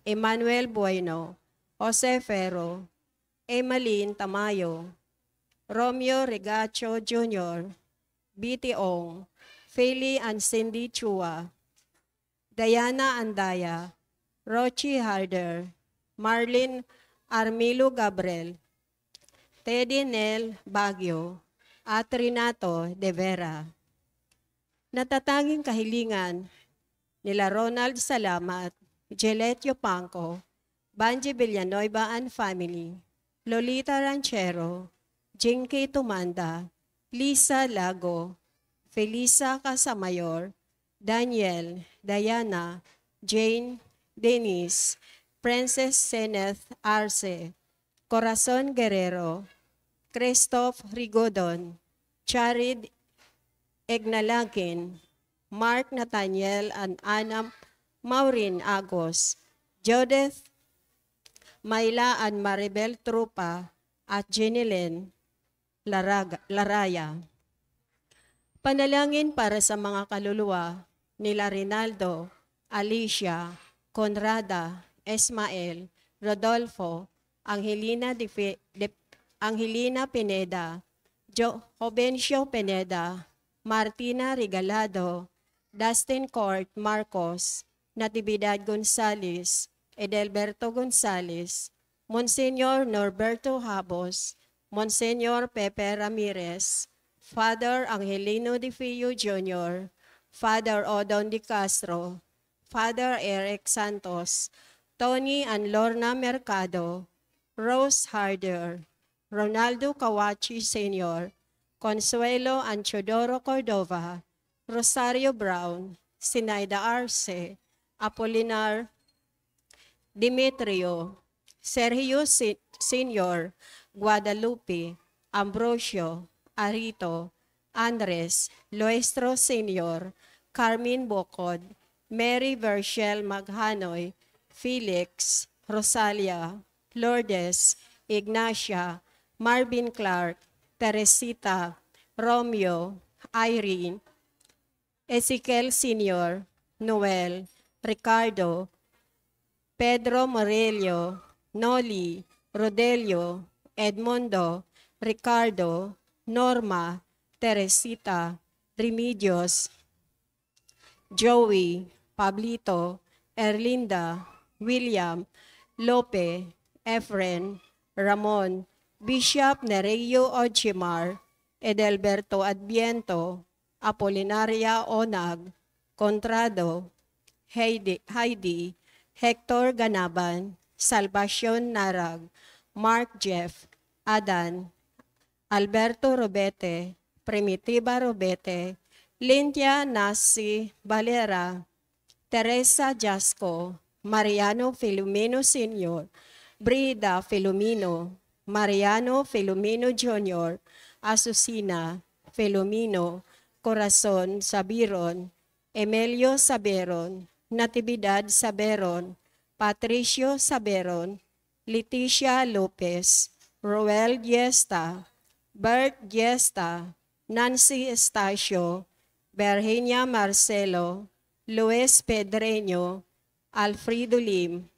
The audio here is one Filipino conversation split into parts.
Emmanuel Bueno, Jose Ferro, Emmeline Tamayo, Romeo Regacho Jr., B.T. Ong, Feli and Cindy Chua, Diana Andaya, Rochi Harder, Marlene Armilo Gabriel, Teddy Nel Baguio, at Renato De Vera. Natatanging kahilingan nila Ronald Salamat, Jelet Yopanco, Banji Villanueva and family, Lolita Ranchero, Jinky Tumanda, Lisa Lago, Felisa Casamayor, Daniel, Diana, Jane, Denise, Princess Seneth Arce, Corazon Guerrero, Christoph Rigodon, Charid Egnalakin, Mark Nathaniel and Anna Maureen Agos, Judith Mayla and Maribel Trupa, at Jeneline Laraya. Panalangin para sa mga kaluluwa nila Rinaldo, Alicia, Conrada, Esmael, Rodolfo, Angelina Pineda, Jovencio Pineda, Martina Regalado, Dustin Court Marcos, Natividad Gonzales, Edelberto Gonzales, Monsenyor Norberto Habos, Monsenyor Pepe Ramirez, Father Angelino De Fio Jr., Father Odon De Castro, Father Eric Santos, Tony and Lorna Mercado, Rose Harder, Ronaldo Kawachi Sr., Consuelo and Chodoro Cordova, Rosario Brown, Sinaida Arce, Apolinar Demetrio, Sergio Sr., Guadalupe, Ambrosio, Arito, Andres, Loestro Sr., Carmen Bocod, Mary Vershel Maghanoy, Felix, Rosalia, Lourdes, Ignacia, Marvin Clark, Teresita, Romeo, Irene, Ezekiel Sr., Noel, Ricardo, Pedro Morelio, Noli, Rodelio, Edmundo, Ricardo, Norma, Teresita, Remedios, Joey, Pablito, Erlinda, William, Lope, Efren, Ramon, Bishop Nereo Ochimar, Edelberto Adviento, Apolinaria Onag, Contrado, Heidi, Hector Ganaban, Salvacion Narag, Mark Jeff, Adan, Alberto Robete, Primitiva Robete, Lintia Nasi Valera, Teresa Jasco, Mariano Filomeno Sr., Brida Filomeno, Mariano Filomeno Jr., Asusina, Filomeno, Corazon Sabiron, Emilio Saberon, Natividad Saberon, Patricio Saberon, Leticia Lopez, Roel Diesta, Bert Diesta, Nancy Estacio, Virginia Marcelo, Luis Pedreño, Alfredo Lim,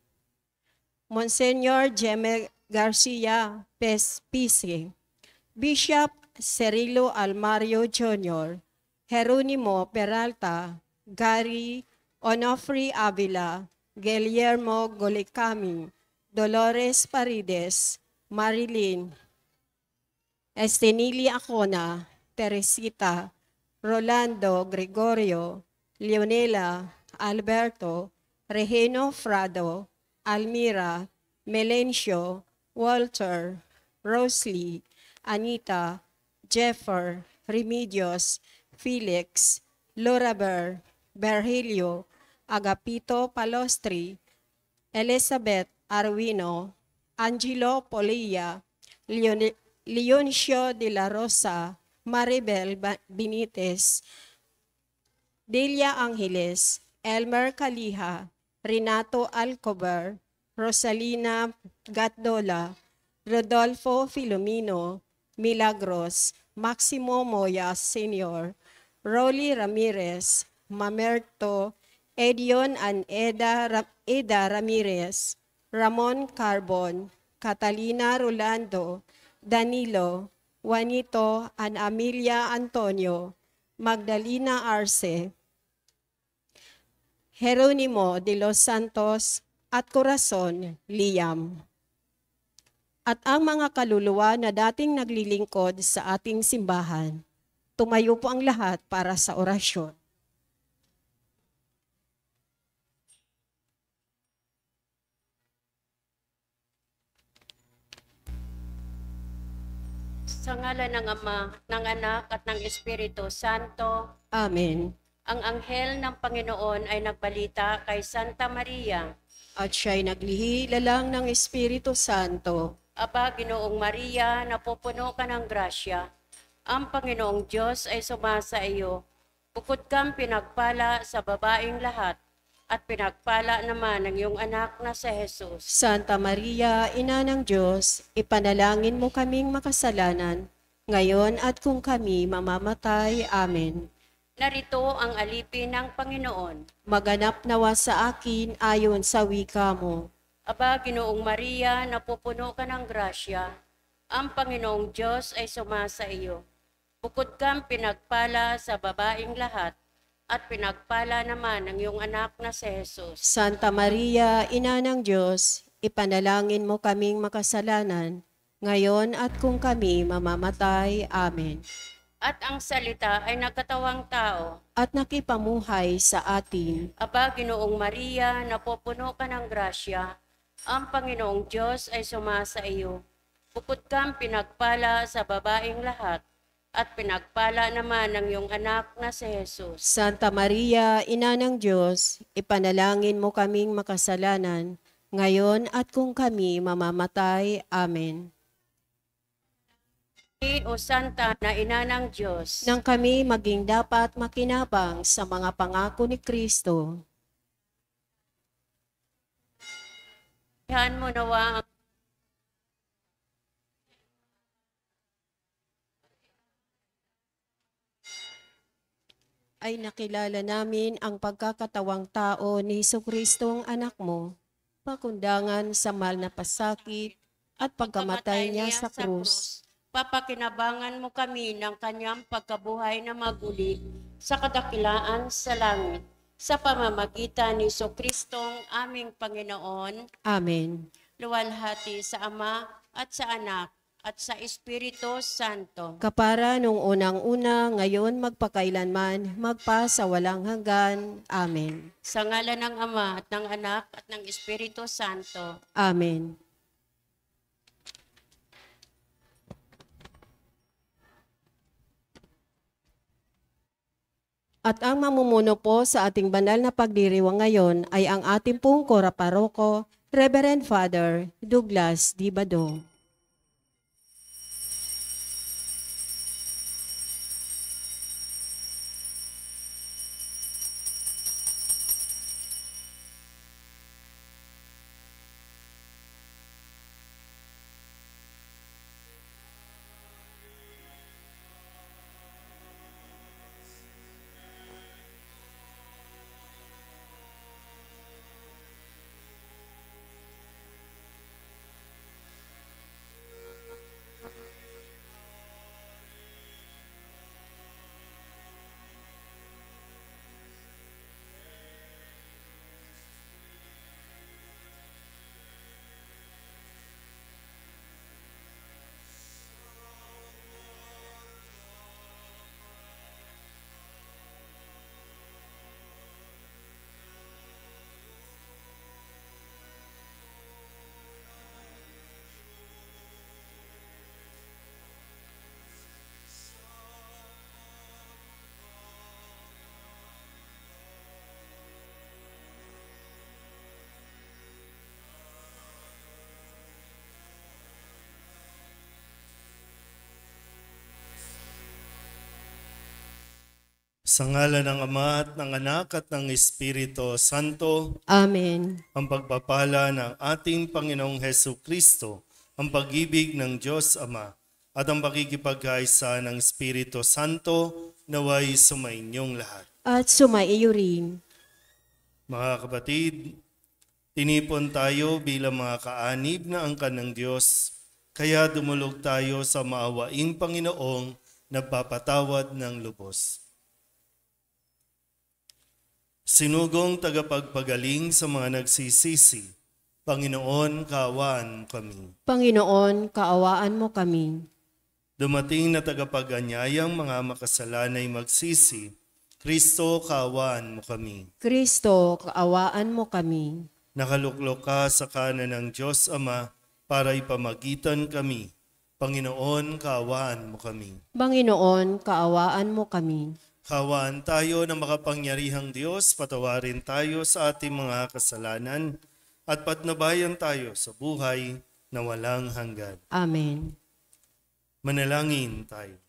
Monsenyor Jeme Garcia Pise, Bishop Cirilo Almario Jr., Jeronimo Peralta, Gary Onofre Avila, Guillermo Golicami, Dolores Parides, Marilyn, Estenili Acona, Teresita, Rolando Gregorio, Leonela, Alberto, Regino Frado, Almira, Melencio, Walter, Rosalie, Anita, Jeffer, Remedios, Felix, Loraber, Virgilio, Agapito Palostri, Elizabeth Arwino, Angelo Polilla, Leoncio de la Rosa, Maribel Benitez, Delia Angeles, Elmer Calija, Renato Alcobar, Rosalina Gatdola, Rodolfo Filomeno, Milagros, Maximo Moya Sr., Rolly Ramirez, Mamerto, Edion and Eda Eda Ramirez, Ramon Carbon, Catalina Rolando, Danilo, Juanito An Amelia Antonio, Magdalena Arce, Jeronimo de los Santos, at Corazon Liam. At ang mga kaluluwa na dating naglilingkod sa ating simbahan, tumayo po ang lahat para sa orasyon. Sa ngalan ng Ama, ng Anak at ng Espiritu Santo, Amen. ang anghel ng Panginoon ay nagbalita kay Santa Maria. At siya'y naglihila ng Espiritu Santo. Aba, Ginoong Maria, napupuno ka ng grasya. Ang Panginoong Diyos ay sumasa iyo. Bukod kang pinagpala sa babaeng lahat, at pinagpala naman ang iyong anak na si Jesus. Santa Maria, Ina ng Diyos, ipanalangin mo kaming makasalanan, ngayon at kung kami mamamatay. Amen. Narito ang alipin ng Panginoon. Maganap nawa sa akin ayon sa wika mo. Aba, Ginoong Maria, napupuno ka ng grasya. Ang Panginoong Diyos ay sumasa iyo. Bukod kang pinagpala sa babaeng lahat, at pinagpala naman ang iyong anak na si Jesus. Santa Maria, Ina ng Diyos, ipanalangin mo kaming makasalanan, ngayon at kung kami mamamatay. Amen. At ang salita ay nagkatawang tao. At nakipamuhay sa atin. Aba, Ginoong Maria, napupuno ka ng grasya. Ang Panginoong Diyos ay sumasa iyo. Bukod kang pinagpala sa babaeng lahat, at pinagpala naman ang iyong anak na si Jesus. Santa Maria, Ina ng Diyos, ipanalangin mo kaming makasalanan, ngayon at kung kami mamamatay. Amen. O Santa na Ina ng Diyos, Nang kami maging dapat makinabang sa mga pangako ni Kristo, ihan mo nawa ang ay nakilala namin ang pagkakatawang tao ni Jesucristong anak mo, pakundangan sa mahal na pasakit at pagkamatay niya sa krus. Papakinabangan mo kami ng kanyang pagkabuhay na maguli sa kadakilaan sa langit, sa pamamagitan ni Jesucristong aming Panginoon. Amen. Luwalhati sa Ama at sa Anak at sa Espiritu Santo. Kapara nung unang-una, ngayon magpakailanman, magpa sa walang hanggan. Amen. Sa ngalan ng Ama at ng Anak at ng Espiritu Santo. Amen. At ang mamumuno po sa ating banal na pagdiriwang ngayon ay ang ating pong kora-paroko, Reverend Father Douglas D. Badong. Sa ngalan ng Ama at ng Anak at ng Espiritu Santo, Amen. ang pagpapala ng ating Panginoong Hesu Kristo, ang pag-ibig ng Diyos Ama, at ang pakikipagkaisa ng Espiritu Santo naway sumainyong lahat. At sumaiyo rin. Mga kapatid, Tinipon tayo bilang mga kaanib na angkan ng Diyos, kaya dumulog tayo sa maawaing Panginoong nagpapatawad ng lubos. Sinugong tagapagpagaling sa mga nagsisisi, Panginoon, kaawaan mo kami. Panginoon, kaawaan mo kami. Dumating na tagapag-anyayang mga makasalanay magsisi, Kristo, kaawaan mo kami. Kristo, kaawaan mo kami. Nakaluklok ka sa kanan ng Diyos Ama para ipamagitan kami. Panginoon, kaawaan mo kami. Panginoon, kaawaan mo kami. Kaawaan tayo ng makapangyarihang Diyos, patawarin tayo sa ating mga kasalanan at patnubayan tayo sa buhay na walang hanggan. Amen. Manalangin tayo.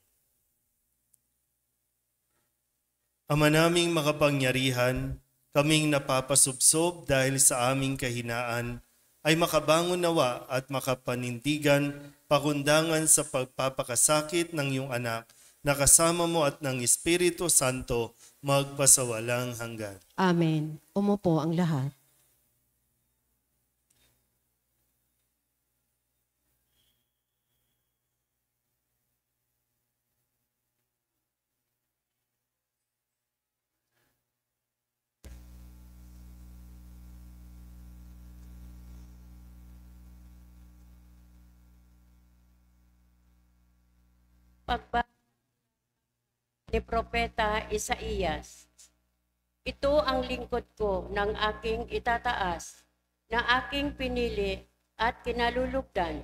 Ama naming makapangyarihan, kaming napapasubsob dahil sa aming kahinaan, ay makabangon nawa at makapanindigan pakundangan sa pagpapakasakit ng iyong anak na kasama mo at ng Espiritu Santo magpasawalang hanggan. Amen. Umupo ang lahat. Pagbasa ni Propeta Isaías. Ito ang lingkod ko ng aking itataas, na aking pinili at kinalulugdan.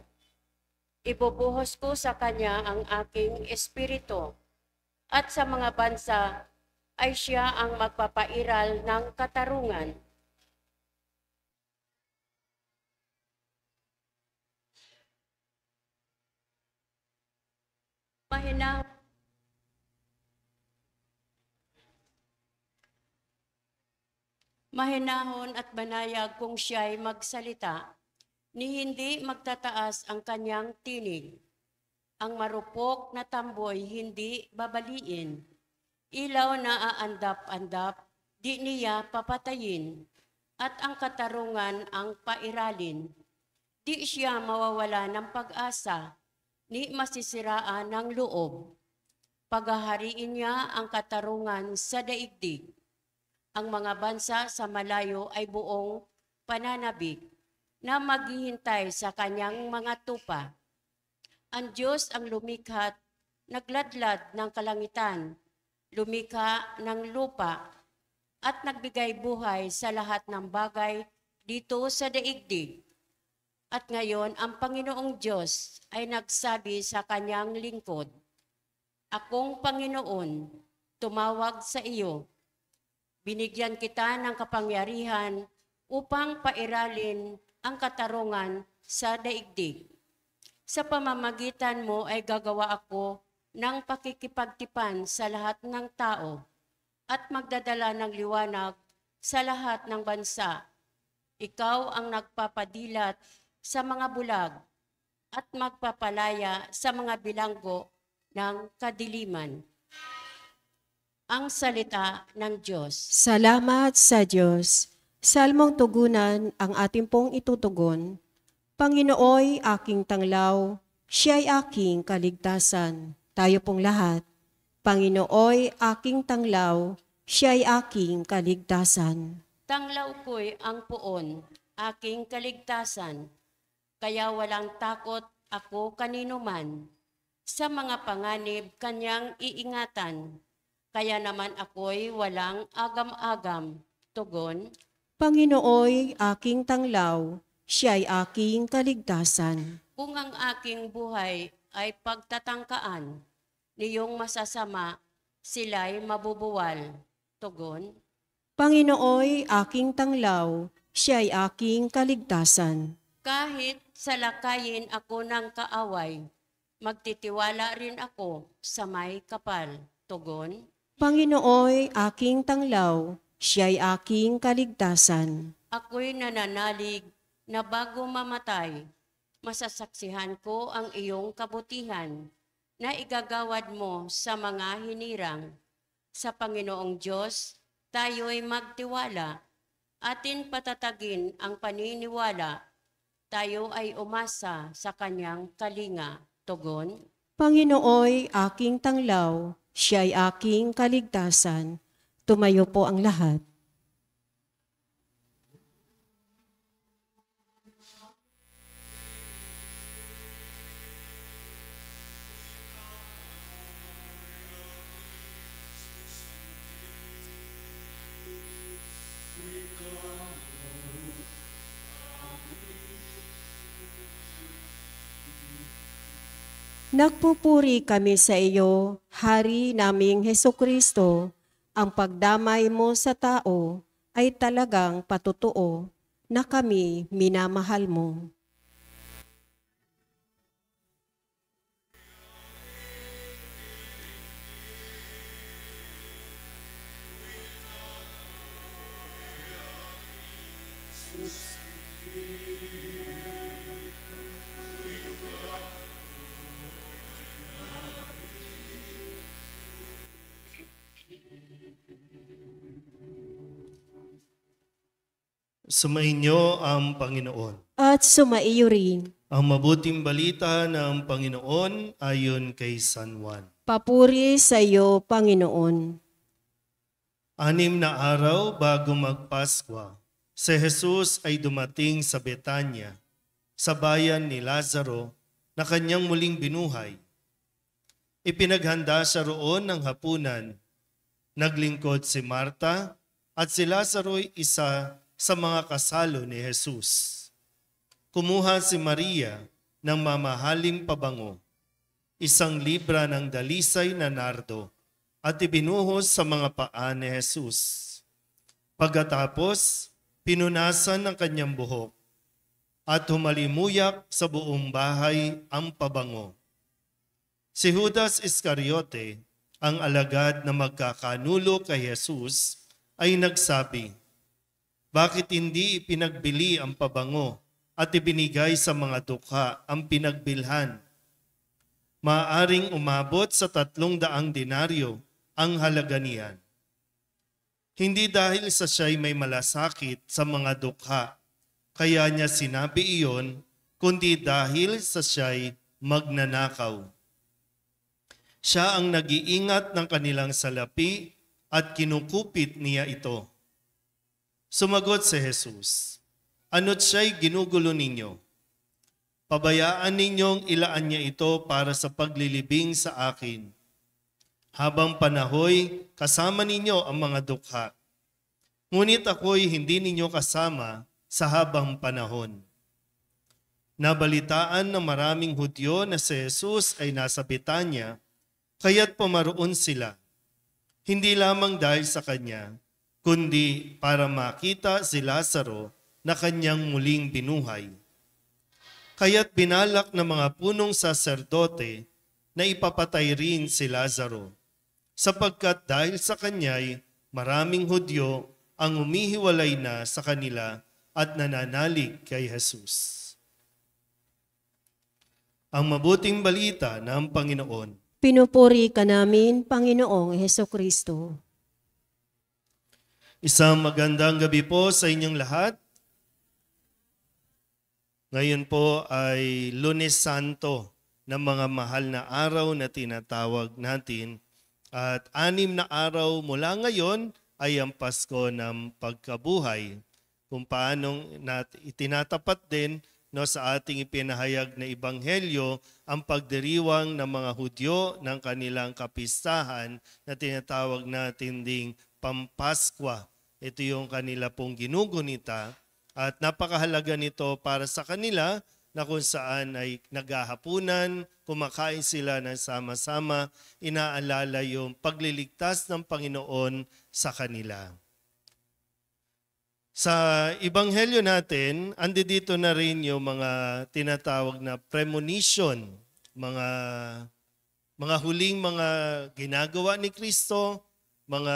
Ibubuhos ko sa kanya ang aking espiritu, at sa mga bansa ay siya ang magpapairal ng katarungan. Mahinahon at banayag kung siya'y magsalita, ni hindi magtataas ang kanyang tinig. Ang marupok na tamboy hindi babaliin. Ilaw na aandap-andap, di niya papatayin. At ang katarungan ang pairalin. Di siya mawawala ng pag-asa, ni masisiraan ng loob. Paghahariin niya ang katarungan sa daigdig. Ang mga bansa sa malayo ay buong pananabik na maghihintay sa kanyang mga tupa. Ang Diyos ang lumikha't nagladlad ng kalangitan, lumikha ng lupa, at nagbigay buhay sa lahat ng bagay dito sa daigdig. At ngayon, ang Panginoong Diyos ay nagsabi sa kanyang lingkod, Akong Panginoon, tumawag sa iyo. Binigyan kita ng kapangyarihan upang pairalin ang katarungan sa daigdig. Sa pamamagitan mo ay gagawa ako ng pakikipagtipan sa lahat ng tao at magdadala ng liwanag sa lahat ng bansa. Ikaw ang nagpapadilat sa mga bulag at magpapalaya sa mga bilanggo ng kadiliman. Ang salita ng Diyos. Salamat sa Diyos. Salmong tugunan ang ating pong itutugon. Panginooy aking tanglaw, siya'y aking kaligtasan. Tayo pong lahat. Panginooy aking tanglaw, siya'y aking kaligtasan. Tanglaw ko'y ang puon, aking kaligtasan. Kaya walang takot ako kanino man. Sa mga panganib kanyang iingatan. Kaya naman ako'y walang agam-agam. Tugon, Panginooy aking tanglaw, siya'y aking kaligtasan. kung ang aking buhay ay pagtatangkaan, niyong masasama, sila'y mabubuwal. Tugon, Panginooy aking tanglaw, siya'y aking kaligtasan. kahit salakayin ako ng kaaway, magtitiwala rin ako sa may kapal. Tugon, Panginooy aking tanglaw, siya'y aking kaligtasan. ako'y nananalig na bago mamatay, masasaksihan ko ang iyong kabutihan na igagawad mo sa mga hinirang. Sa Panginoong Diyos, tayo'y magtiwala atin patatagin ang paniniwala. Tayo ay umasa sa kanyang kalinga. Tugon, Panginooy aking tanglaw, siya'y aking kaligtasan. Tumayo po ang lahat. Nagpupuri kami sa iyo, Hari naming Hesukristo. Ang pagdamay mo sa tao ay talagang patotoo na kami minamahal mo. Sumainyo ang Panginoon. At sumaiyo rin. Ang mabuting balita ng Panginoon ayon kay San Juan. Papuri sa iyo, Panginoon. 6 na araw bago magpaskwa, si Jesus ay dumating sa Betanya, sa bayan ni Lazaro na kanyang muling binuhay. Ipinaghanda siya roon ng hapunan. Naglingkod si Marta at si Lazaro'y isa sa mga kasalo ni Jesus. Kumuha si Maria ng mamahaling pabango, 1 libra ng dalisay na nardo, at ibinuhos sa mga paa ni Jesus. Pagkatapos, pinunasan ng kanyang buhok at humalimuyak sa buong bahay ang pabango. Si Judas Iscariote, ang alagad na magkakanulo kay Jesus, ay nagsabi, "Bakit hindi ipinagbili ang pabango at ibinigay sa mga dukha ang pinagbilhan? Maaring umabot sa 300 denaryo ang halaga niyan." Hindi dahil sa siya'y may malasakit sa mga dukha, kaya niya sinabi iyon, kundi dahil sa siya'y magnanakaw. Siya ang nag-iingat ng kanilang salapi at kinukupit niya ito. Sumagot si Jesus, "Ano't siya'y ginugulo ninyo? Pabayaan ninyong ilaan niya ito para sa paglilibing sa akin. Habang panahoy, kasama ninyo ang mga dukha. Ngunit ako'y hindi ninyo kasama sa habang panahon." Nabalitaan ng maraming Hudyo na si Jesus ay nasa Betanya, kaya't pumaroon sila. Hindi lamang dahil sa kanya, kundi para makita si Lazaro na kanyang muling binuhay. Kaya't binalak ng mga punong saserdote na ipapatay rin si Lazaro, sapagkat dahil sa kanya'y maraming Hudyo ang humihiwalay na sa kanila at nananalig kay Jesus. Ang mabuting balita ng Panginoon. Pinupuri ka namin, Panginoong Hesukristo. Isang magandang gabi po sa inyong lahat. Ngayon po ay Lunes Santo ng mga mahal na araw na tinatawag natin. At 6 na araw mula ngayon ay ang Pasko ng Pagkabuhay. Kung paanong itinatapat din sa ating ipinahayag na Ebanghelyo ang pagdiriwang ng mga Hudyo ng kanilang kapistahan na tinatawag natin ding Pampaskwa. Ito yung kanila pong ginugunita at napakahalaga nito para sa kanila na kung saan ay naghahapunan, kumakain sila ng sama-sama, inaalala yung pagliligtas ng Panginoon sa kanila. Sa Ebanghelyo natin, andi dito na rin yung mga tinatawag na premonition, mga huling mga ginagawa ni Kristo, mga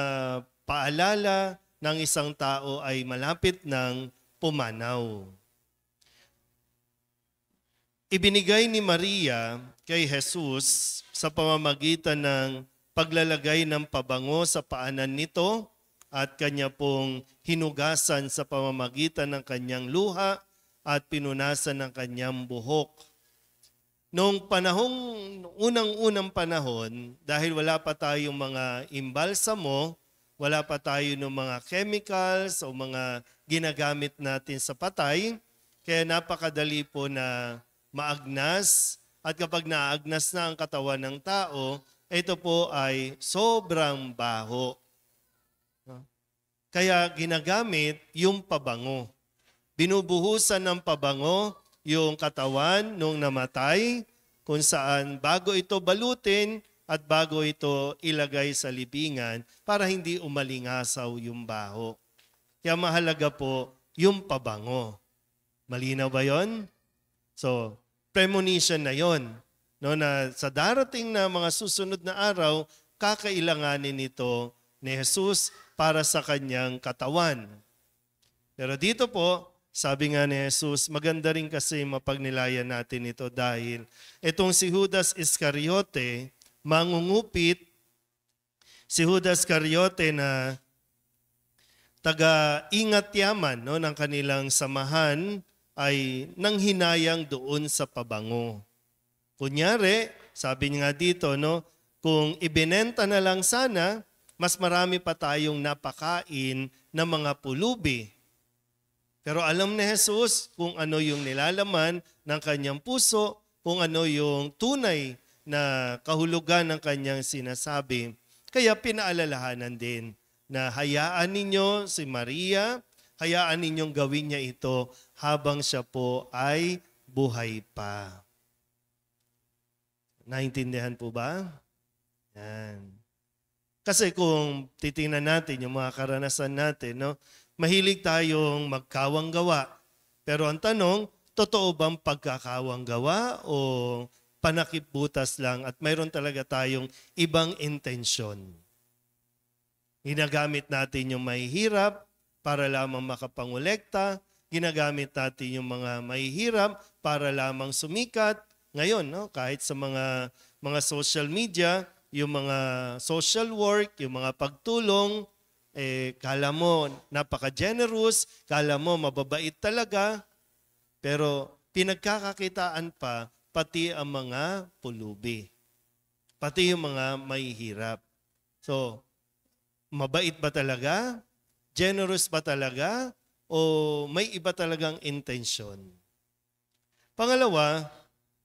paalala ng isang tao ay malapit ng pumanaw. Ibinigay ni Maria kay Jesus sa pamamagitan ng paglalagay ng pabango sa paanan nito at kanya pong hinugasan sa pamamagitan ng kanyang luha at pinunasan ng kanyang buhok. Noong unang-unang panahon, dahil wala pa tayong mga imbalsamo, wala pa tayo ng mga chemicals o mga ginagamit natin sa patay, kaya napakadali po na maagnas, at kapag naagnas na ang katawan ng tao, ito po ay sobrang baho. Kaya ginagamit yung pabango. Binubuhusan ng pabango yung katawan nung namatay, kung saan bago ito balutin at bago ito ilagay sa libingan para hindi umalingasaw yung baho. Kaya mahalaga po yung pabango. Malinaw ba yon? So, premonition na yon, no, na sa darating na mga susunod na araw, kakailanganin nito ni Jesus para sa kanyang katawan. Pero dito po, sabi nga ni Jesus, maganda rin kasi mapagnilayan natin ito dahil itong si Judas Iscariote, mangungupit, si Judas Iscariote na taga-ingat yaman, no, ng kanilang samahan ay nanghinayang doon sa pabango. Kunyari, sabi nga dito, no, kung ibinenta na lang sana, mas marami pa tayong napakain ng mga pulubi. Pero alam ni Jesus kung ano yung nilalaman ng kanyang puso, kung ano yung tunay na kahulugan ng kanyang sinasabi. Kaya pinaalalahanan din na hayaan ninyo si Maria, hayaan ninyong gawin niya ito habang siya po ay buhay pa. Naintindihan po ba? Yan. Kasi kung titingnan natin yung mga karanasan natin, no, mahilig tayong magkawang gawa. Pero ang tanong, totoo bang pagkakawang gawa o panakipbutas lang at mayroon talaga tayong ibang intensyon? Ginagamit natin yung mahihirap para lamang makapangolekta, ginagamit natin yung mga mahihirap para lamang sumikat. Ngayon, no, kahit sa mga social media, yung mga social work, yung mga pagtulong, kala mo napaka-generous, kala mo mababait talaga, pero pinagkakakitaan pa pati ang mga pulubi, pati yung mga mahihirap. So, mabait ba talaga? Generous ba talaga? O may iba talagang intensyon? Pangalawa,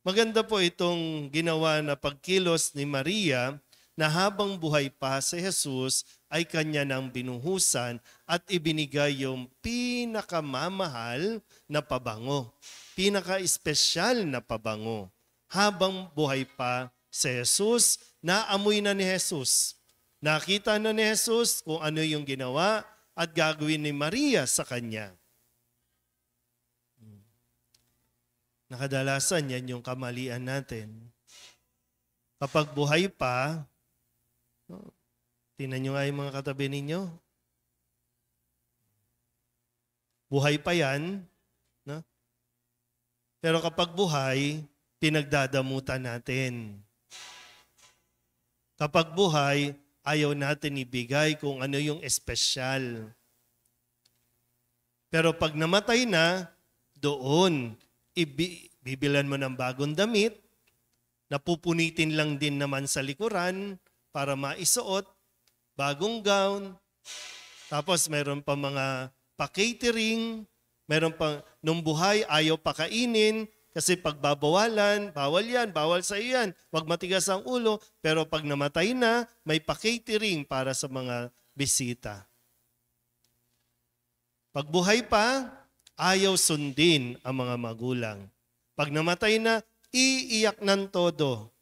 maganda po itong ginawa na pagkilos ni Maria na habang buhay pa si Jesus ay kanya nang binuhusan at ibinigay yung pinakamamahal na pabango, pinaka-espesyal na pabango. Habang buhay pa si Jesus, naamoy na ni Jesus. Nakita na ni Jesus kung ano yung ginawa at gagawin ni Maria sa kanya. Nakadalasan yan yung kamalian natin. Kapag buhay pa, tingnan nyo nga yung mga katabi ninyo. Buhay pa yan. No? Pero kapag buhay, pinagdadamutan natin. Kapag buhay, ayaw natin ibigay kung ano yung espesyal. Pero pag namatay na, doon, bibilan mo ng bagong damit, napupunitin lang din naman sa likuran para maisuot, bagong gown, tapos meron pa mga pa-catering, meron pa, nung buhay ayaw pakainin, kasi pagbabawalan, bawal yan, bawal sa iyan, wag matigas ang ulo, pero pag namatay na, may pa-catering para sa mga bisita. Pag buhay pa, ayaw sundin ang mga magulang. Pag namatay na, iiyak ng todo.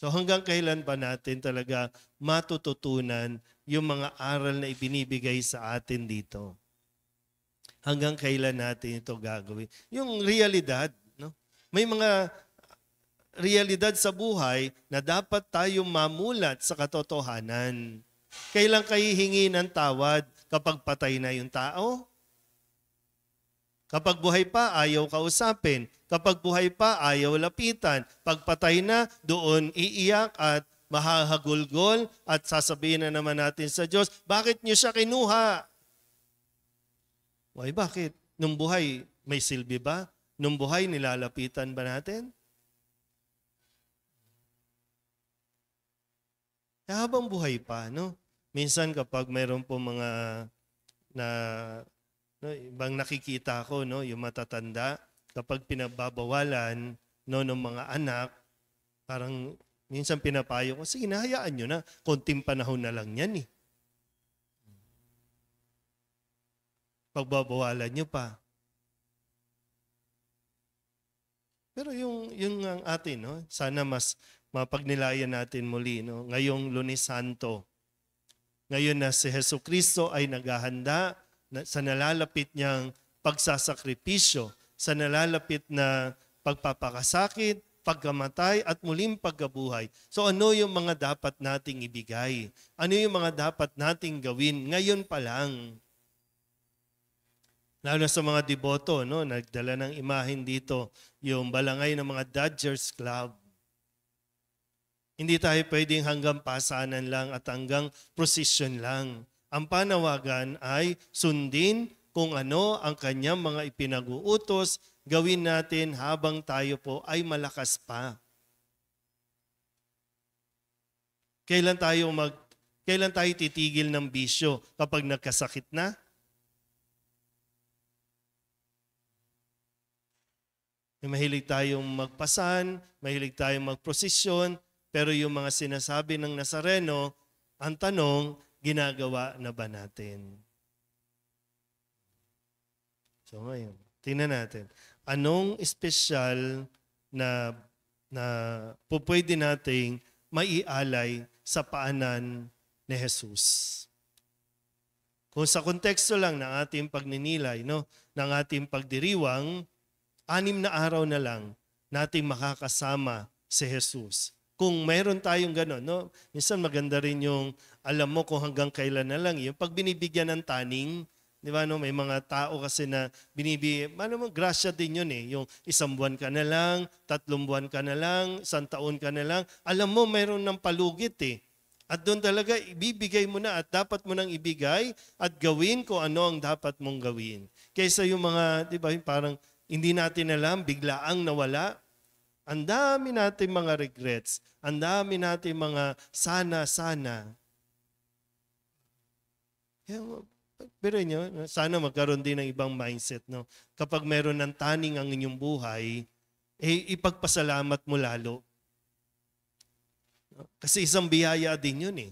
So hanggang kailan ba natin talaga matututunan yung mga aral na ibinibigay sa atin dito? Hanggang kailan natin ito gagawin? Yung realidad, no? May mga realidad sa buhay na dapat tayong mamulat sa katotohanan. Kailan kayo hingi ng tawad? Kapag patay na yung tao? Kapag buhay pa, ayaw kausapin. Kapag buhay pa, ayaw lapitan. Pag patay na, doon iiyak at mahahagulgol at sasabihin na naman natin sa Diyos, bakit niyo siya kinuha? Why, bakit? Nung buhay, may silbi ba? Nung buhay, nilalapitan ba natin? Habang buhay pa, no? Minsan kapag mayroon po mga na ibang nakikita ko, no, yung matatanda, kapag pinagbabawalan ng mga anak, parang minsan pinapayo ko, sige, nahayaan nyo na, konting panahon na lang yan eh. Pagbabawalan nyo pa. Pero yung ang atin, no, sana mas mapagnilayan natin muli, no, ngayong Lunes Santo, ngayon na si Jesucristo ay naghahanda sa nalalapit niyang pagsasakripisyo, sa nalalapit na pagpapakasakit, pagkamatay at muling pagkabuhay. So ano yung mga dapat nating ibigay? Ano yung mga dapat nating gawin ngayon pa lang? Lalo sa mga deboto, no, nagdala ng imahen dito, yung balangay ng mga Dodgers Club. Hindi tayo pwedeng hanggang pasanan lang at hanggang prosesyon lang. Ang panawagan ay sundin kung ano ang kanyang mga ipinag-uutos, gawin natin habang tayo po ay malakas pa. Kailan tayo titigil ng bisyo kapag nagkasakit na? Mahilig tayong magpasan, mahilig tayong magprosesyon, pero yung mga sinasabi ng Nazareno, ang tanong, ginagawa na ba natin? So ngayon, tingnan natin. Anong espesyal na pwede nating maialay sa paanan ni Jesus? Kung sa konteksto lang ng ating pagninilay, no, ng ating pagdiriwang, 6 na araw na lang nating makakasama si Jesus. Kung mayroon tayong gano'n, no? Minsan maganda rin yung alam mo kung hanggang kailan na lang. Yung pag binibigyan ng taning, di ba, no? May mga tao kasi na binibigyan, grasya din yun eh. Yung 1 buwan ka na lang, 3 buwan ka na lang, 1 taon ka na lang. Alam mo, mayroon ng palugit eh. At doon talaga, ibibigay mo na at dapat mo nang ibigay at gawin kung ano ang dapat mong gawin. Kaysa yung mga, di ba, parang hindi natin alam, biglaang nawala. Ang dami natin mga regrets. Ang dami natin mga sana. Pero nyo, sana magkaroon din ng ibang mindset. No? Kapag meron ng taning ang inyong buhay, ipagpasalamat mo lalo. Kasi isang biyaya din yun eh.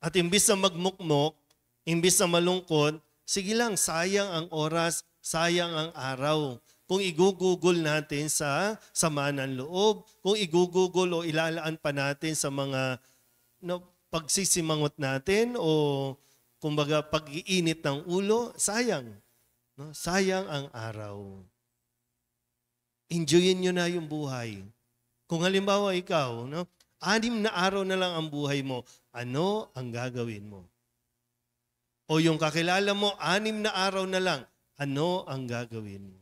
At imbis na magmukmok, imbis na malungkot, sige lang, sayang ang oras, sayang ang araw. Kung igugugol natin sa sama ng loob, kung igugugol o ilalaan pa natin sa mga pagsisimangot natin o kumbaga pag-iinit ng ulo, sayang. No? Sayang ang araw. Enjoyin nyo na yung buhay. Kung halimbawa ikaw, 6 na araw na lang ang buhay mo, ano ang gagawin mo? O yung kakilala mo, 6 na araw na lang, ano ang gagawin mo?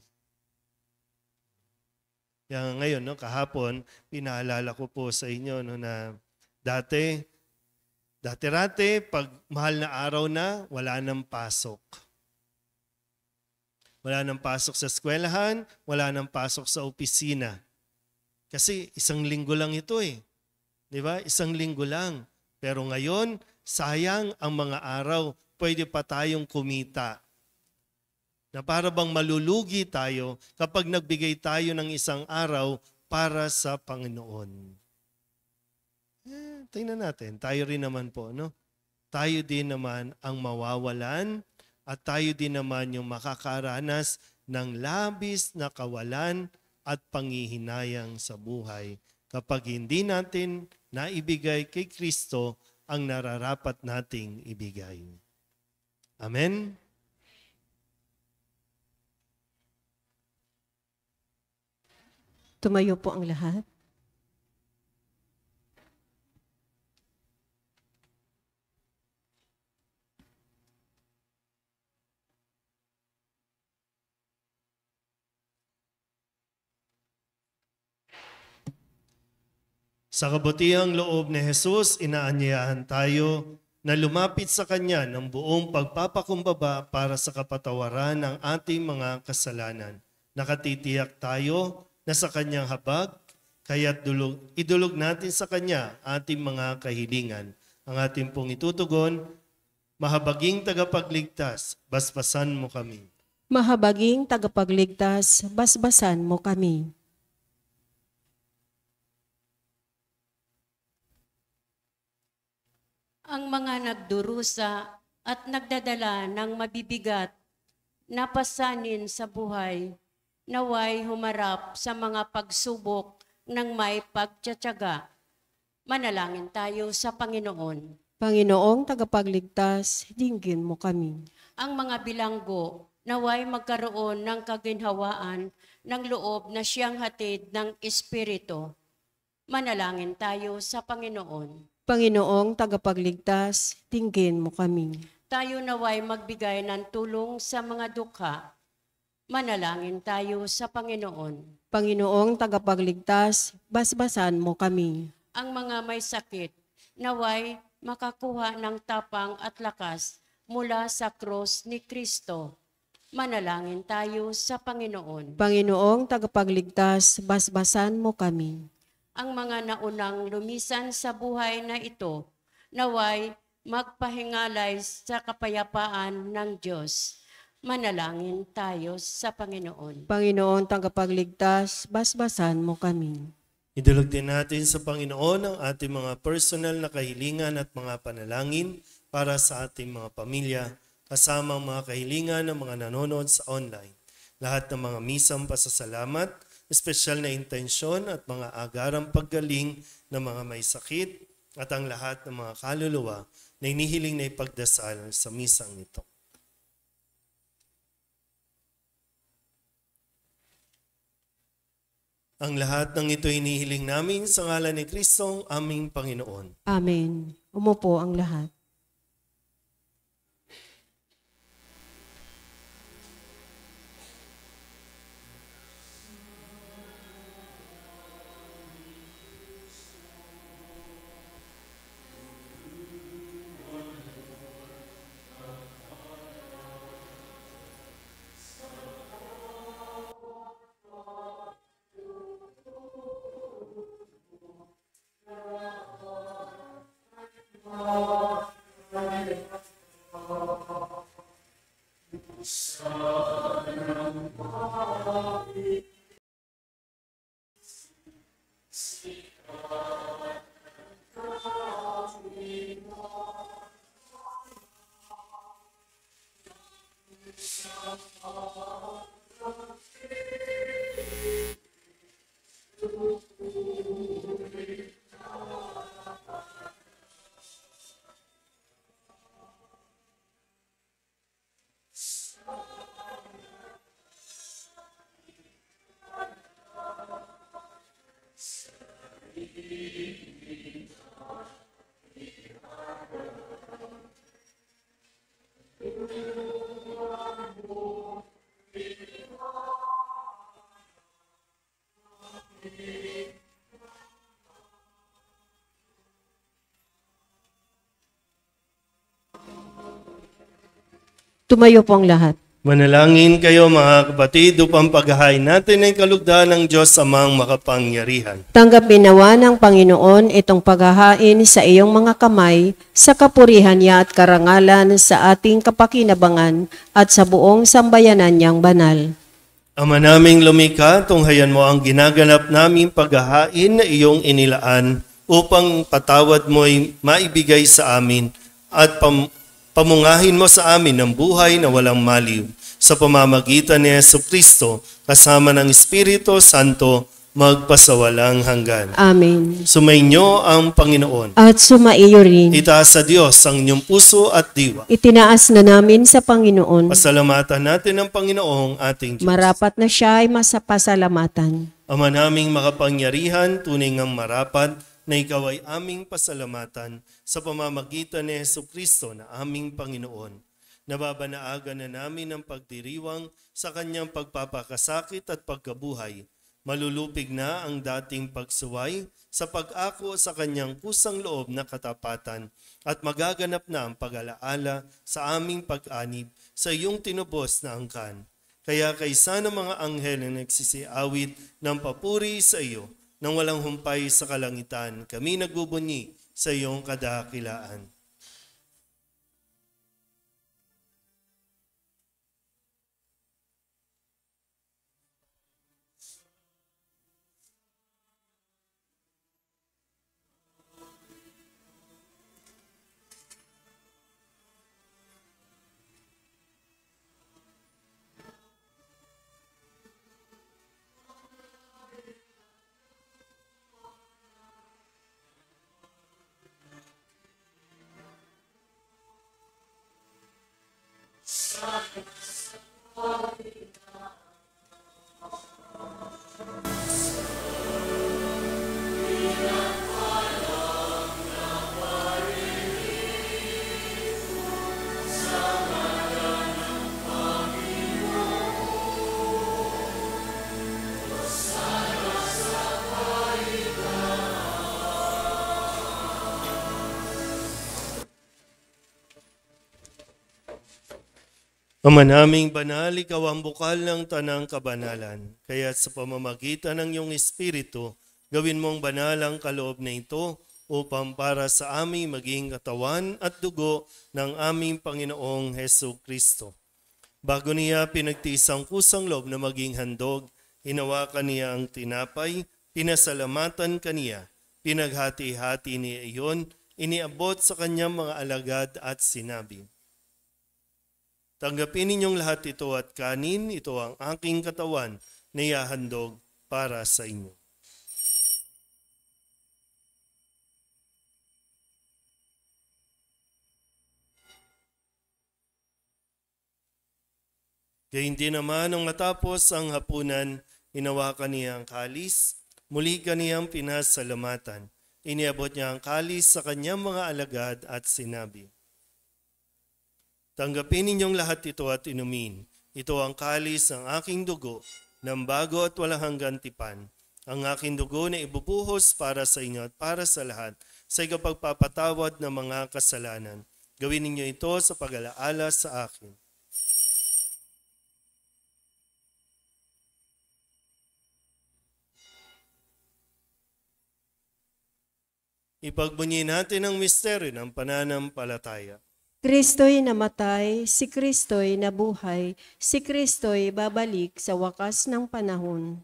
Kaya ngayon, kahapon, pinaalala ko po sa inyo na dati, pag mahal na araw na, wala nang pasok. Wala nang pasok sa eskwelahan, wala nang pasok sa opisina. Kasi 1 linggo lang ito eh. Di ba? 1 linggo lang. Pero ngayon, sayang ang mga araw, pwede pa tayong kumita. Na para bang malulugi tayo kapag nagbigay tayo ng 1 araw para sa Panginoon. Tingnan natin, tayo rin naman po, no? Tayo din naman ang mawawalan at tayo din naman yung makakaranas ng labis na kawalan at panghihinayang sa buhay kapag hindi natin naibigay kay Kristo ang nararapat nating ibigay. Amen? Tumayo po ang lahat. Sa kabutihang loob ni Jesus, inaanyayahan tayo na lumapit sa Kanya ng buong pagpapakumbaba para sa kapatawaran ng ating mga kasalanan. Nakatitiyak tayo na sa Kanyang habag, kaya't idulog natin sa Kanya ating mga kahilingan. Ang ating pong itutugon, mahabaging tagapagligtas, basbasan mo kami. Mahabaging tagapagligtas, basbasan mo kami. Ang mga nagdurusa at nagdadala ng mabibigat na pasanin sa buhay, naway humarap sa mga pagsubok ng may pagtsatsaga. Manalangin tayo sa Panginoon. Panginoong tagapagligtas, dinggin mo kami. Ang mga bilanggo, naway magkaroon ng kaginhawaan ng loob na siyang hatid ng Espiritu. Manalangin tayo sa Panginoon. Panginoong tagapagligtas, dinggin mo kami. Tayo naway magbigay ng tulong sa mga dukha. Manalangin tayo sa Panginoon. Panginoong tagapagligtas, basbasan mo kami. Ang mga may sakit, naway makakuha ng tapang at lakas mula sa krus ni Kristo. Manalangin tayo sa Panginoon. Panginoong tagapagligtas, basbasan mo kami. Ang mga naunang lumisan sa buhay na ito, naway magpahingalay sa kapayapaan ng Diyos. Manalangin tayo sa Panginoon. Panginoong tagapagligtas, basbasan mo kami. Idulog din natin sa Panginoon ang ating mga personal na kahilingan at mga panalangin para sa ating mga pamilya, kasama ang mga kahilingan ng mga nanonood sa online. Lahat ng mga misang pasasalamat, espesyal na intensyon at mga agarang paggaling ng mga may sakit at ang lahat ng mga kaluluwa na inihiling na ipagdasal sa misang ito. Ang lahat ng ito inihiling namin sa ngalan ni Kristong aming Panginoon. Amen. Umupo ang lahat. Tumayo po ang lahat. Manalangin kayo mga kapatid upang paghahain natin ang kalugdan ng Diyos Amang makapangyarihan. Tanggapin nawa ng Panginoon itong paghahain sa iyong mga kamay sa kapurihan niya at karangalan sa ating kapakinabangan at sa buong sambayanan niyang banal. Ama naming lumikha, tunghayan mo ang ginaganap naming paghahain na iyong inilaan upang patawad mo'y maibigay sa amin at pamungahin mo sa amin ng buhay na walang maliw. Sa pamamagitan ni Jesucristo, kasama ng Espiritu Santo, magpasawalang hanggan. Amen. Sumainyo ang Panginoon. At sumaiyo rin. Itaas sa Diyos ang inyong puso at diwa. Itinaas na namin sa Panginoon. Pasalamatan natin ang Panginoong ating Diyos. Marapat na siya ay masapasalamatan. Ama naming makapangyarihan, tunay ngang marapat na ikaw ay aming pasalamatan sa pamamagitan ni Jesucristo na aming Panginoon. Nababanaagan na namin ang pagdiriwang sa kanyang pagpapakasakit at pagkabuhay Malulupig na ang dating pagsuway sa pag-ako sa kanyang kusang loob na katapatan at magaganap na ang pag-alaala sa aming pag-anib sa iyong tinubos na angkan. Kaya kaysa ng mga anghel na nagsisiawit ng papuri sa iyo, nang walang humpay sa kalangitan, kami nagbubunyi sa iyong kadakilaan. Ama naming banal, ikaw ang bukal ng tanang kabanalan. Kaya sa pamamagitan ng iyong Espiritu, gawin mong banal ang kaloob na ito upang para sa aming maging katawan at dugo ng aming Panginoong Hesu Kristo. Bago niya pinagtiis ang kusang loob na maging handog, hinawakan niya ang tinapay, pinasalamatan kaniya, pinaghati-hati niya iyon, iniabot sa kanyang mga alagad at sinabi, "Tanggapin ninyong lahat ito at kanin, ito ang aking katawan na ihahandog para sa inyo." Gayun din naman nung matapos ang hapunan, hinawakan niya ang kalis, muli kaniyang pinasalamatan. Iniabot niya ang kalis sa kanyang mga alagad at sinabi, "Tanggapin ninyong lahat ito at inumin. Ito ang kalis ng aking dugo, ng bago at walang hanggang tipan. Ang aking dugo na ibubuhos para sa inyo at para sa lahat sa ikapagpapatawad ng mga kasalanan. Gawin ninyo ito sa pag-alaala sa akin." Ipagbunyi natin ang misteryo ng pananampalataya. Kristo'y namatay, si Kristo'y nabuhay, si Kristo'y babalik sa wakas ng panahon.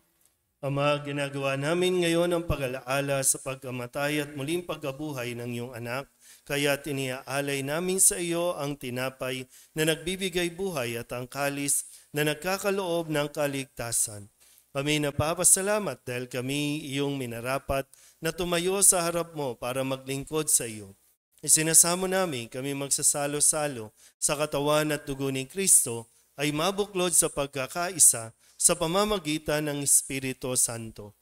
Ama, ginagawa namin ngayon ang pag-alaala sa pagkamatay at muling pagkabuhay ng iyong anak, kaya tiniaalay namin sa iyo ang tinapay na nagbibigay buhay at ang kalis na nagkakaloob ng kaligtasan. Kami napapasalamat dahil kami iyong minarapat na tumayo sa harap mo para maglingkod sa iyo. Isinasamo namin kami magsasalo-salo sa katawan at dugo ni Kristo ay mabuklod sa pagkakaisa sa pamamagitan ng Espiritu Santo.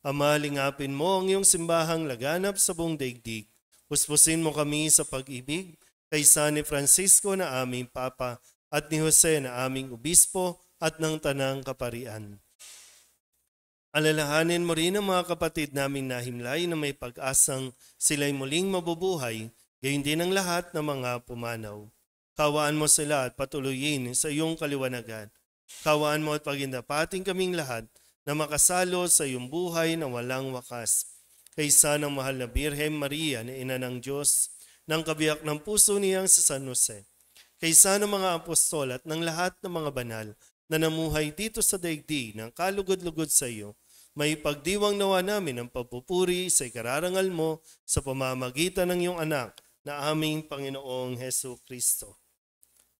Ama, lingapin mo ang iyong simbahang laganap sa buong daigdig. Puspusin mo kami sa pag-ibig kaysa ni Francisco na aming Papa at ni Jose na aming Obispo at ng Tanang Kaparian. Alalahanin mo rin ang mga kapatid naming nahimlay na may pag-asang sila'y muling mabubuhay, gayon din ang lahat ng mga pumanaw. Kawaan mo sila at patuloyin sa iyong kaliwanagan. Kawaan mo at pagindapating kaming lahat na makasalo sa iyong buhay na walang wakas. Kaysa ng mahal na Birhen Maria na Ina ng Diyos, ng kabiyak ng puso niyang sa San Jose. Kaysa ng mga apostol at ng lahat ng mga banal na namuhay dito sa daigdig ng kalugod-lugod sa iyo, may pagdiwang nawa namin ang pagpupuri sa ikararangal mo sa pamamagitan ng iyong anak na aming Panginoong Hesu Kristo.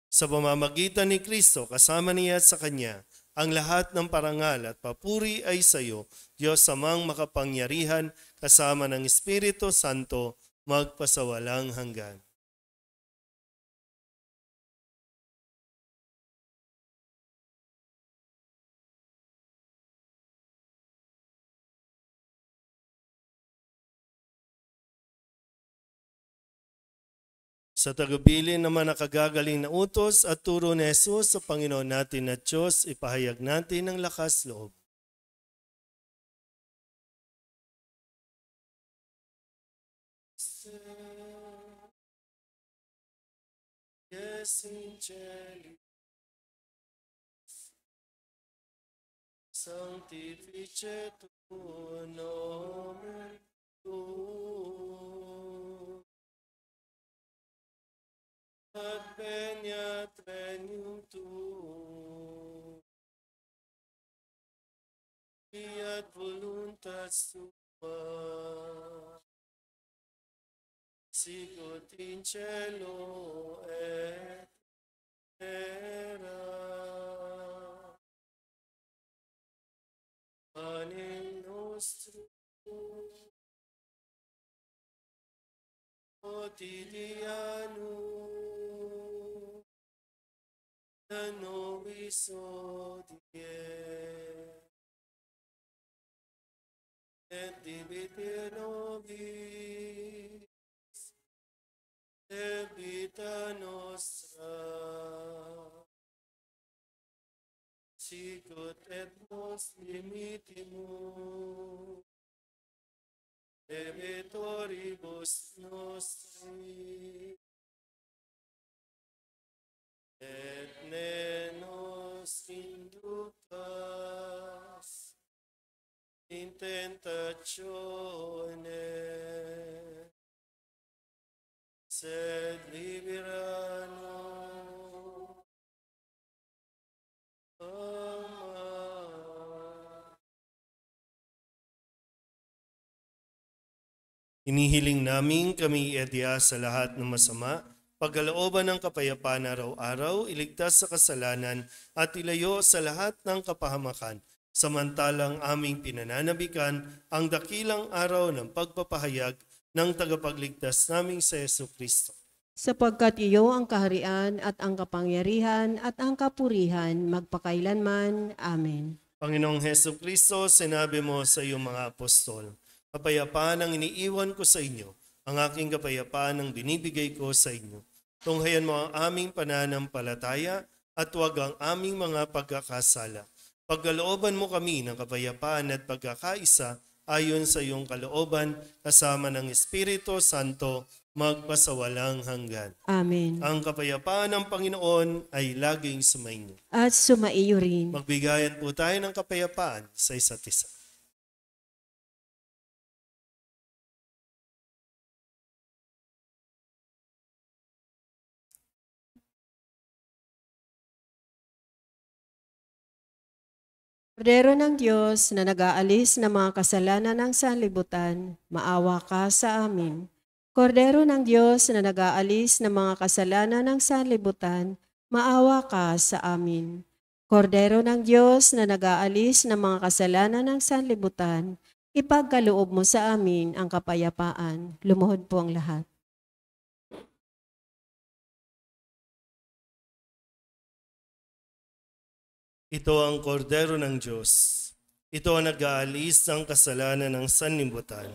Sa pamamagitan ni Kristo, kasama niya sa Kanya, ang lahat ng parangal at papuri ay sa iyo, Diyos Amang makapangyarihan, kasama ng Espiritu Santo, magpasawalang hanggan. Sa tagubilin naman nakagagaling na utos at turo ni Jesus sa Panginoon natin na Diyos, ipahayag natin ang lakas loob. Yes, Angeli, sanctificetur nomen tuum, adveniat regnum tuum, fiat voluntas tua, sicut in cielo et terra. Panem nostrum quotidianum da nobis hodie, et dimitte nobis debita nostra, sicut et nos dimittimus debitoribus nostri, et ne nos inducas in tentatione, sed libera nos a mal. Inihiling namin kami iadya sa lahat ng masama, pagkalooban ng kapayapaan araw-araw, iligtas sa kasalanan at ilayo sa lahat ng kapahamakan. Samantalang aming pinananabikan ang dakilang araw ng pagpapahayag ng tagapagligtas naming sa Jesucristo. Sapagkat iyo ang kaharian at ang kapangyarihan at ang kapurihan magpakailanman. Amen. Panginoong Jesucristo, sinabi mo sa iyong mga apostol, kapayapaan ang iniiwan ko sa inyo, ang aking kapayapaan ang binibigay ko sa inyo. Tunghayan mo ang aming pananampalataya at huwag ang aming mga pagkakasala. Pagkalooban mo kami ng kapayapaan at pagkakaisa ayon sa iyong kalooban kasama ng Espiritu Santo magpasawalang hanggan. Amen. Ang kapayapaan ng Panginoon ay laging sumainyo. At sumaiyo rin. Magbigayan po tayo ng kapayapaan sa isa't isa. Kordero ng Diyos na nag-aalis ng mga kasalanan ng sanlibutan, maawa ka sa amin. Kordero ng Diyos na nag-aalis ng mga kasalanan ng sanlibutan, maawa ka sa amin. Kordero ng Diyos na nag-aalis ng mga kasalanan ng sanlibutan, ipagkaloob mo sa amin ang kapayapaan. Lumuhod po ang lahat. Ito ang kordero ng Diyos. Ito ang nag-aalis ng kasalanan ng sanlibutan.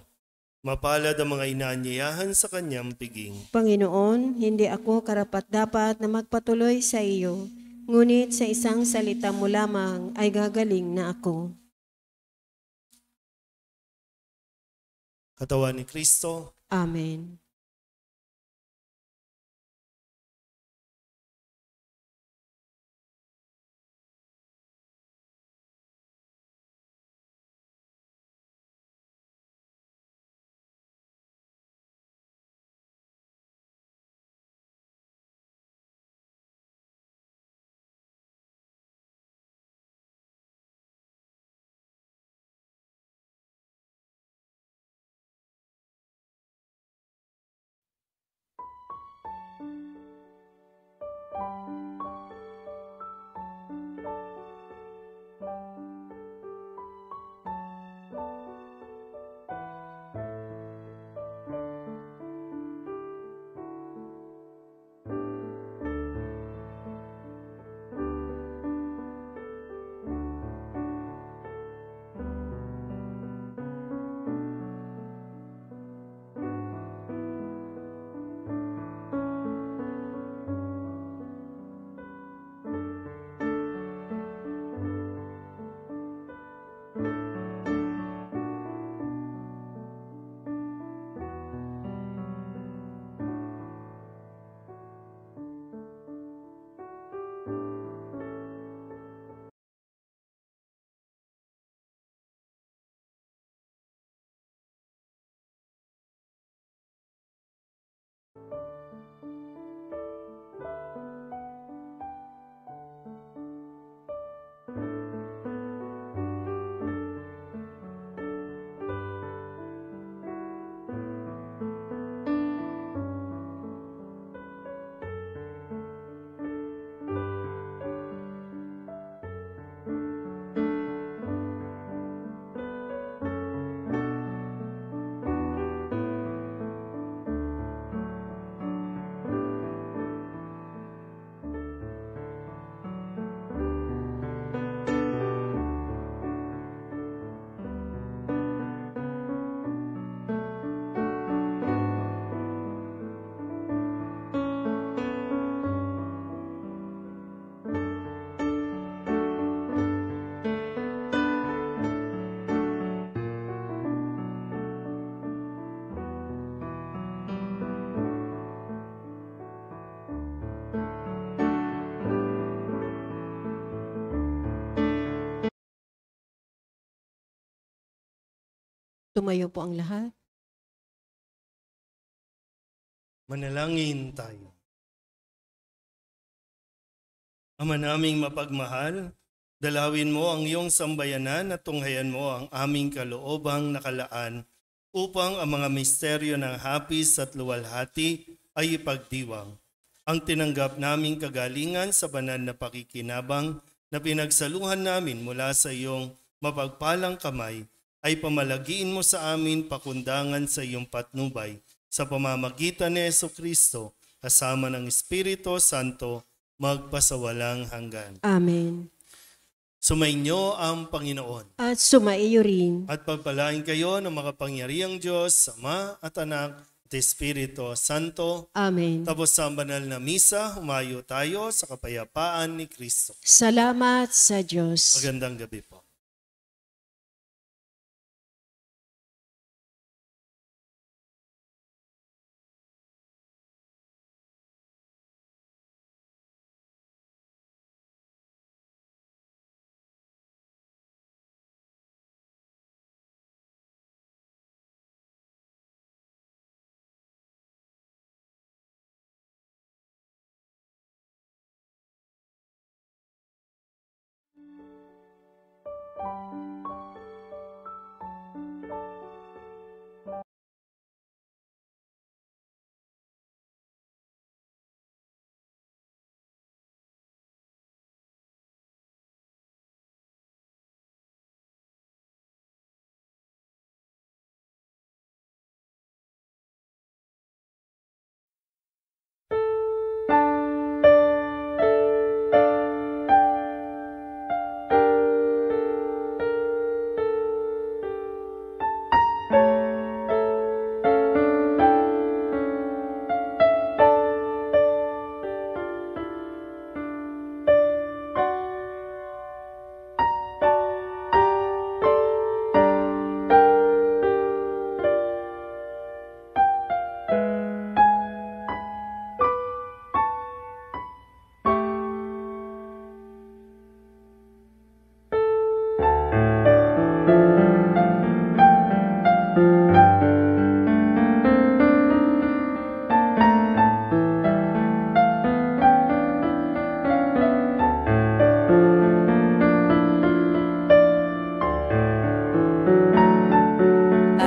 Mapalad ang mga inaanyayahan sa kanyang piging. Panginoon, hindi ako karapat-dapat na magpatuloy sa iyo, ngunit sa isang salita mo lamang ay gagaling na ako. Katawan ni Kristo, Amen. Tumayo po ang lahat. Manalangin tayo. Ama naming mapagmahal, dalawin mo ang iyong sambayanan at tunghayan mo ang aming kaloobang nakalaan upang ang mga misteryo ng hapis at luwalhati ay ipagdiwang. Ang tinanggap naming kagalingan sa banal na pakikinabang na pinagsaluhan namin mula sa iyong mapagpalang kamay ay pamalagiin mo sa amin pakundangan sa iyong patnubay sa pamamagitan ni Jesucristo kasama ng Espiritu Santo magpasawalang hanggan. Amen. Sumainyo ang Panginoon. At sumaiyo rin. At pagpalain kayo ng makapangyarihang Diyos, Ama at Anak at Espiritu Santo. Amen. Tapos sa banal na misa, humayo tayo sa kapayapaan ni Kristo. Salamat sa Diyos. Magandang gabi po.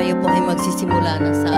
Tayo po ay magsisimula na sa